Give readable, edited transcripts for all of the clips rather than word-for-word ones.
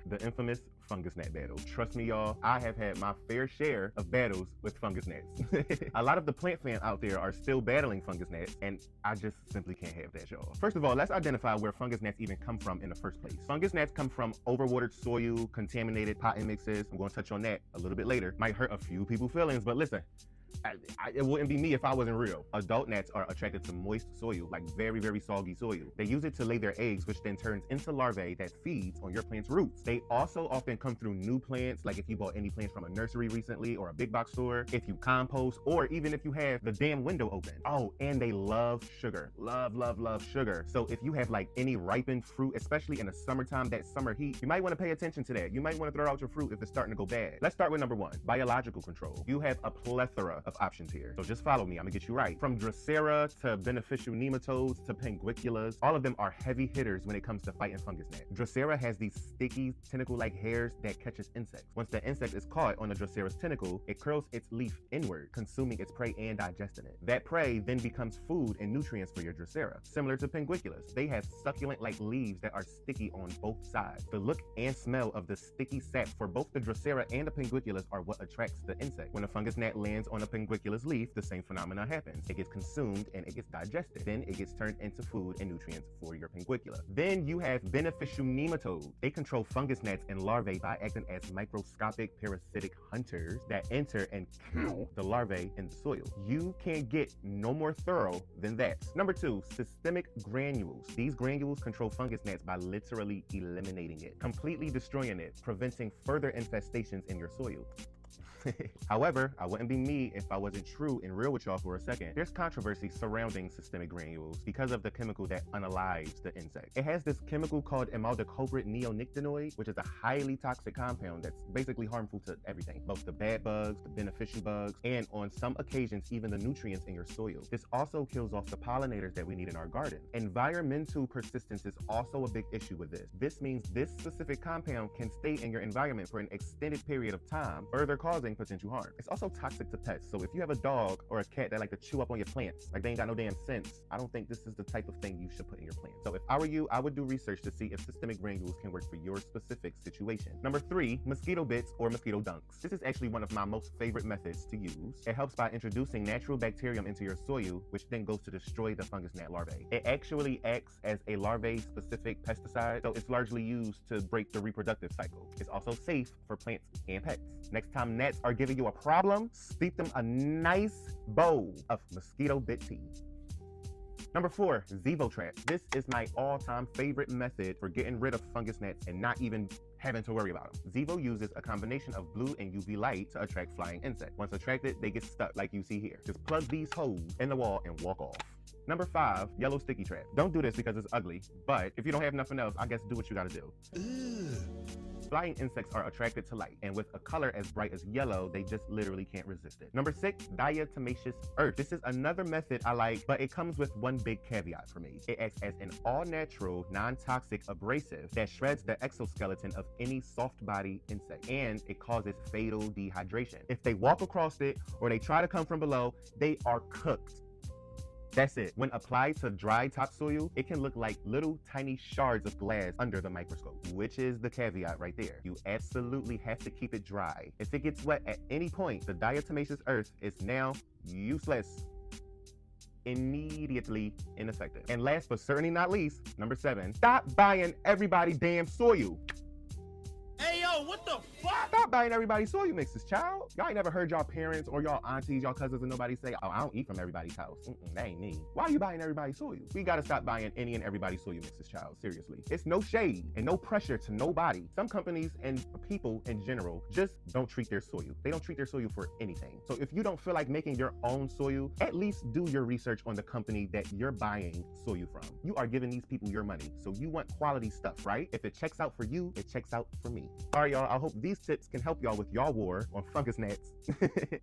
The infamous fungus gnat battle. Trust me, y'all, I have had my fair share of battles with fungus gnats. A lot of the plant fans out there are still battling fungus gnats, and I just simply can't have that, y'all. First of all, let's identify where fungus gnats even come from in the first place. Fungus gnats come from overwatered soil, contaminated potting mixes. I'm going to touch on that a little bit later. Might hurt a few people's feelings, but listen, it wouldn't be me if I wasn't real. Adult gnats are attracted to moist soil, like very, very soggy soil. They use it to lay their eggs, which then turns into larvae that feeds on your plant's roots. They also often come through new plants, like if you bought any plants from a nursery recently or a big box store, if you compost, or even if you have the damn window open. Oh, and they love sugar. Love, love, love sugar. So if you have like any ripened fruit, especially in the summertime, that summer heat, you might want to pay attention to that. You might want to throw out your fruit if it's starting to go bad. Let's start with number one, biological control. You have a plethora of options here. So just follow me, I'm gonna get you right. From Drosera to beneficial nematodes to pinguiculas, all of them are heavy hitters when it comes to fighting fungus gnat. Drosera has these sticky tentacle-like hairs that catches insects. Once the insect is caught on the Drosera's tentacle, it curls its leaf inward, consuming its prey and digesting it. That prey then becomes food and nutrients for your Drosera. Similar to pinguiculas, they have succulent-like leaves that are sticky on both sides. The look and smell of the sticky sap for both the Drosera and the pinguiculas are what attracts the insect. When a fungus gnat lands on a pinguicula's leaf, the same phenomenon happens. It gets consumed and it gets digested. Then it gets turned into food and nutrients for your pinguicula. Then you have beneficial nematodes. They control fungus gnats and larvae by acting as microscopic parasitic hunters that enter and kill the larvae in the soil. You can't get no more thorough than that. Number two, systemic granules. These granules control fungus gnats by literally eliminating it, completely destroying it, preventing further infestations in your soil. However, I wouldn't be me if I wasn't true and real with y'all for a second. There's controversy surrounding systemic granules because of the chemical that unalives the insect. It has this chemical called imidacloprid neonicotinoid, which is a highly toxic compound that's basically harmful to everything, both the bad bugs, the beneficial bugs, and on some occasions, even the nutrients in your soil. This also kills off the pollinators that we need in our garden. Environmental persistence is also a big issue with this. This means this specific compound can stay in your environment for an extended period of time, further causing potential harm. It's also toxic to pets. So if you have a dog or a cat that like to chew up on your plants, like they ain't got no damn sense, I don't think this is the type of thing you should put in your plants. So if I were you, I would do research to see if systemic granules can work for your specific situation. Number three, mosquito bits or mosquito dunks. This is actually one of my most favorite methods to use. It helps by introducing natural bacterium into your soil, which then goes to destroy the fungus gnat larvae. It actually acts as a larvae-specific pesticide, so it's largely used to break the reproductive cycle. It's also safe for plants and pets. Next time gnats are giving you a problem, steep them a nice bowl of mosquito bit tea. Number four, Zevo trap. This is my all-time favorite method for getting rid of fungus gnats and not even having to worry about them. Zevo uses a combination of blue and UV light to attract flying insects. Once attracted, they get stuck like you see here. Just plug these holes in the wall and walk off. Number five, yellow sticky trap. Don't do this because it's ugly, but if you don't have nothing else, I guess do what you gotta do. Flying insects are attracted to light, and with a color as bright as yellow, they just literally can't resist it. Number six, diatomaceous earth. This is another method I like, but it comes with one big caveat for me. It acts as an all-natural, non-toxic abrasive that shreds the exoskeleton of any soft-body insect, and it causes fatal dehydration. If they walk across it or they try to come from below, they are cooked. That's it. When applied to dry topsoil, it can look like little tiny shards of glass under the microscope, which is the caveat right there. You absolutely have to keep it dry. If it gets wet at any point, the diatomaceous earth is now useless. Immediately ineffective. And last but certainly not least, number seven, stop buying everybody damn soil. Hey, yo, what the fuck? Stop buying everybody's soil mixes, child. Y'all ain't never heard y'all parents or y'all aunties, y'all cousins, and nobody say, oh, I don't eat from everybody's house. That ain't me. Why are you buying everybody's soil? We gotta stop buying any and everybody's soil mixes, child. Seriously. It's no shade and no pressure to nobody. Some companies and people in general just don't treat their soil. They don't treat their soil for anything. So if you don't feel like making your own soil, at least do your research on the company that you're buying soil from. You are giving these people your money, so you want quality stuff, right? If it checks out for you, it checks out for me. All right, y'all, I hope these tips can help y'all with y'all war on fungus gnats.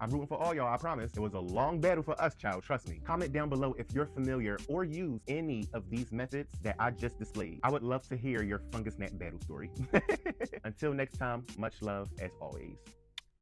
I'm rooting for all y'all, I promise. It was a long battle for us, child, trust me. Comment down below if you're familiar or use any of these methods that I just displayed. I would love to hear your fungus gnat battle story. Until next time, much love as always.